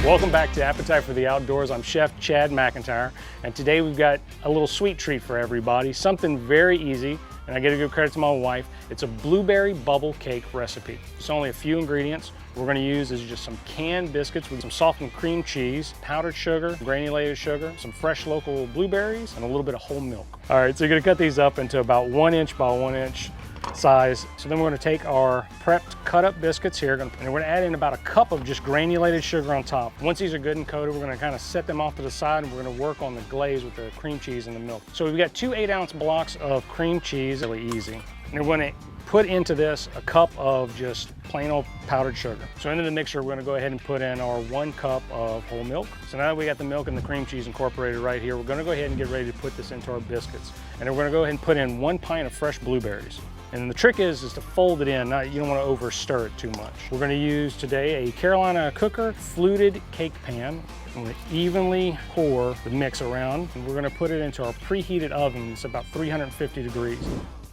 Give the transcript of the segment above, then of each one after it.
Welcome back to Appetite for the Outdoors. I'm Chef Chad McIntyre, and today we've got a little sweet treat for everybody, something very easy, and I get to give credit to my wife. It's a blueberry bubble cake recipe. It's only a few ingredients. What we're gonna use is just some canned biscuits with some softened cream cheese, powdered sugar, granulated sugar, some fresh local blueberries, and a little bit of whole milk. All right, so you're gonna cut these up into about 1 inch by 1 inch size. So then we're going to take our prepped cut up biscuits here and we're going to add in about a cup of just granulated sugar on top. Once these are good and coated, we're going to kind of set them off to the side and we're going to work on the glaze with the cream cheese and the milk. So we've got 2 8-ounce blocks of cream cheese, really easy. And we're going to put into this a cup of just plain old powdered sugar. So into the mixer, we're going to go ahead and put in our 1 cup of whole milk. So now that we got the milk and the cream cheese incorporated right here, we're going to go ahead and get ready to put this into our biscuits. And we're going to go ahead and put in 1 pint of fresh blueberries. And the trick is to fold it in. You don't want to over stir it too much. We're going to use today a Carolina cooker fluted cake pan. I'm going to evenly pour the mix around and we're going to put it into our preheated oven. It's about 350 degrees.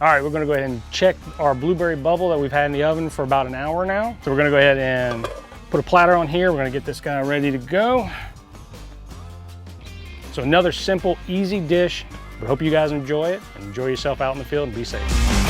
All right, we're going to go ahead and check our blueberry bubble that we've had in the oven for about an hour now. So we're going to go ahead and put a platter on here. We're going to get this guy ready to go. So another simple, easy dish. We hope you guys enjoy it and enjoy yourself out in the field and be safe.